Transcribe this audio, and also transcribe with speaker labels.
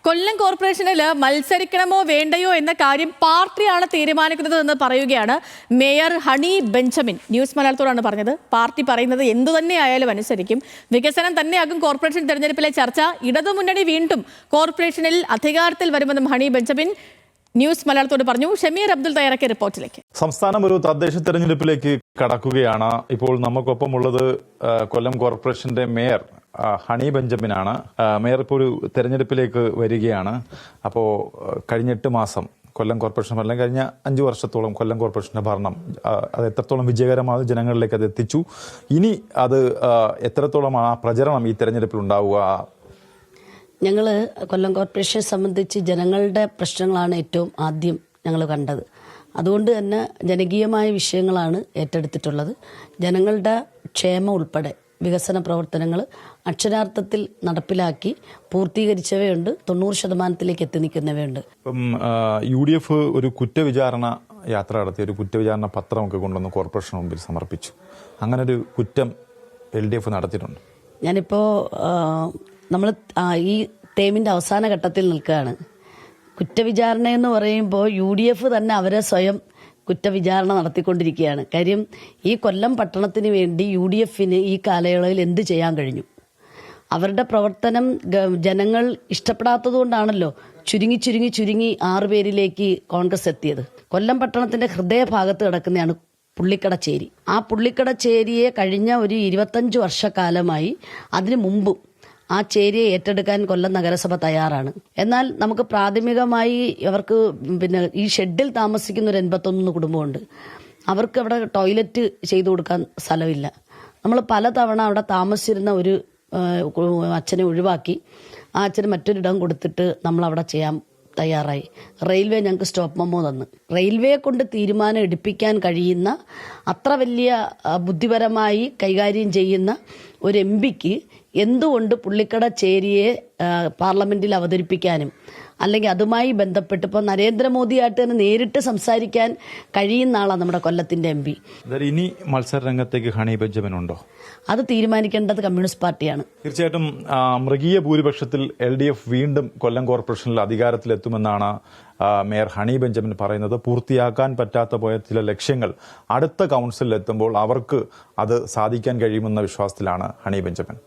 Speaker 1: കൊല്ലം കോർപ്പറേഷനിൽ മത്സരിക്കണമോ വേണ്ടയോ എന്ന കാര്യം പാർട്ടിയാണ് തീരുമാനിക്കുന്നത് എന്ന് പറയുകയാണ് മേയർ ഹണി ബെഞ്ചമിൻ. ന്യൂസ് മലയാളത്തോടാണ് പറഞ്ഞത്. പാർട്ടി പറയുന്നത് എന്തു തന്നെയായാലും അനുസരിക്കും, വികസനം തന്നെയാകും കോർപ്പറേഷൻ തെരഞ്ഞെടുപ്പിലെ ചർച്ച. ഇടതുമുന്നണി വീണ്ടും കോർപ്പറേഷനിൽ അധികാരത്തിൽ വരുമെന്നും ഹണി ബെഞ്ചമിൻ ന്യൂസ് മലയാളത്തോട് പറഞ്ഞു. ഷമീർ അബ്ദുൽ തയ്യാറാക്കിയ റിപ്പോർട്ടിലേക്ക്.
Speaker 2: സംസ്ഥാനം ഒരു തദ്ദേശ തെരഞ്ഞെടുപ്പിലേക്ക് കടക്കുകയാണ്. ഇപ്പോൾ നമുക്കൊപ്പമുള്ളത് കൊല്ലം കോർപ്പറേഷന്റെ മേയർ ഹണി ബെഞ്ചമിനാണ്. മേയർ ഇപ്പോൾ ഒരു തെരഞ്ഞെടുപ്പിലേക്ക് വരികയാണ്. അപ്പോൾ കഴിഞ്ഞ 8 മാസം കൊല്ലം കോർപ്പറേഷൻ ഭരണം, കഴിഞ്ഞ 5 വർഷത്തോളം കൊല്ലം കോർപ്പറേഷന്റെ ഭരണം അത് എത്രത്തോളം വിജയകരമാണ്, ജനങ്ങളിലേക്ക് അത് എത്തിച്ചു. ഇനി അത് എത്രത്തോളമാണ് ആ പ്രചരണം ഈ തെരഞ്ഞെടുപ്പിൽ ഉണ്ടാവുക?
Speaker 3: ഞങ്ങൾ കൊല്ലം കോർപ്പറേഷനെ സംബന്ധിച്ച് ജനങ്ങളുടെ പ്രശ്നങ്ങളാണ് ഏറ്റവും ആദ്യം ഞങ്ങൾ കണ്ടത്. അതുകൊണ്ട് തന്നെ ജനകീയമായ വിഷയങ്ങളാണ് ഏറ്റെടുത്തിട്ടുള്ളത്. ജനങ്ങളുടെ ക്ഷേമം ഉൾപ്പെടെ വികസന പ്രവർത്തനങ്ങൾ അക്ഷരാർത്ഥത്തിൽ നടപ്പിലാക്കി പൂർത്തീകരിച്ചവയുണ്ട്, 90% എത്തി നിൽക്കുന്നവയുണ്ട്.
Speaker 2: ഇപ്പം UDF ഒരു കുറ്റവിചാരണ യാത്ര നടത്തി, ഒരു കുറ്റവിചാരണ പത്രമൊക്കെ കൊണ്ടുവന്ന് കോർപ്പറേഷന് മുമ്പിൽ സമർപ്പിച്ചു. അങ്ങനെ ഒരു കുറ്റം LDF നടത്തിയിട്ടുണ്ട്.
Speaker 3: ഞാനിപ്പോൾ നമ്മൾ ഈ ടേമിൻ്റെ അവസാന ഘട്ടത്തിൽ നിൽക്കുകയാണ്. കുറ്റവിചാരണ എന്ന് പറയുമ്പോൾ UDF തന്നെ അവരെ സ്വയം കുറ്റവിചാരണ നടത്തിക്കൊണ്ടിരിക്കുകയാണ്. കാര്യം ഈ കൊല്ലം പട്ടണത്തിന് വേണ്ടി UDFന് ഈ കാലയളവിൽ എന്ത് ചെയ്യാൻ കഴിഞ്ഞു? അവരുടെ പ്രവർത്തനം ജനങ്ങൾ ഇഷ്ടപ്പെടാത്തതുകൊണ്ടാണല്ലോ ചുരുങ്ങി 6 പേരിലേക്ക് കോൺഗ്രസ് എത്തിയത്. കൊല്ലം പട്ടണത്തിന്റെ ഹൃദയഭാഗത്ത് കിടക്കുന്നതാണ് പുള്ളിക്കടച്ചേരി. ആ പുള്ളിക്കടച്ചേരിയെ കഴിഞ്ഞ ഒരു 25 വർഷക്കാലമായി, അതിനു മുമ്പും ആ ചേരിയെ ഏറ്റെടുക്കാൻ കൊല്ലം നഗരസഭ തയ്യാറാണ്. എന്നാൽ നമുക്ക് പ്രാഥമികമായി അവർക്ക് ഈ ഷെഡിൽ താമസിക്കുന്ന ഒരു 81 കുടുംബമുണ്ട്. അവർക്ക് അവിടെ ടോയ്ലറ്റ് ചെയ്തു കൊടുക്കാൻ സ്ഥലമില്ല. നമ്മൾ പലതവണ അവിടെ താമസിച്ചിരുന്ന ഒരു അച്ഛനെ ഒഴിവാക്കി ആ അച്ഛന് മറ്റൊരിടം കൊടുത്തിട്ട് നമ്മൾ അവിടെ ചെയ്യാൻ തയ്യാറായി. റെയിൽവേ ഞങ്ങൾക്ക് സ്റ്റോപ്പ് മെമ്മോ തന്നു. റെയിൽവേയെ കൊണ്ട് തീരുമാനം എടുപ്പിക്കാൻ കഴിയുന്ന അത്ര വലിയ ബുദ്ധിപരമായി കൈകാര്യം ചെയ്യുന്ന ഒരു MPക്ക് എന്തുകൊണ്ട് പുള്ളിക്കടച്ചേരിയെ പാർലമെന്റിൽ അവതരിപ്പിക്കാനും അല്ലെങ്കിൽ അതുമായി ബന്ധപ്പെട്ട് ഇപ്പോൾ നരേന്ദ്രമോദിയായിട്ട് തന്നെ നേരിട്ട് സംസാരിക്കാൻ കഴിയുന്ന ആളാണ് നമ്മുടെ കൊല്ലത്തിന്റെ MP.
Speaker 2: ഇനി മത്സര രംഗത്തേക്ക് ഹണി ബെഞ്ചമിൻ ഉണ്ടോ?
Speaker 3: അത് തീരുമാനിക്കേണ്ടത് കമ്മ്യൂണിസ്റ്റ് പാർട്ടിയാണ്.
Speaker 2: തീർച്ചയായിട്ടും മൃഗീയ ഭൂരിപക്ഷത്തിൽ LDF വീണ്ടും കൊല്ലം കോർപ്പറേഷനിൽ അധികാരത്തിലെത്തുമെന്നാണ് മേയർ ഹണി ബെഞ്ചമിൻ പറയുന്നത്. പൂർത്തിയാക്കാൻ പറ്റാത്ത പോയ ചില ലക്ഷ്യങ്ങൾ അടുത്ത കൗൺസിലിൽ എത്തുമ്പോൾ അവർക്ക് അത് സാധിക്കാൻ കഴിയുമെന്ന വിശ്വാസത്തിലാണ് ഹണി ബെഞ്ചമിൻ.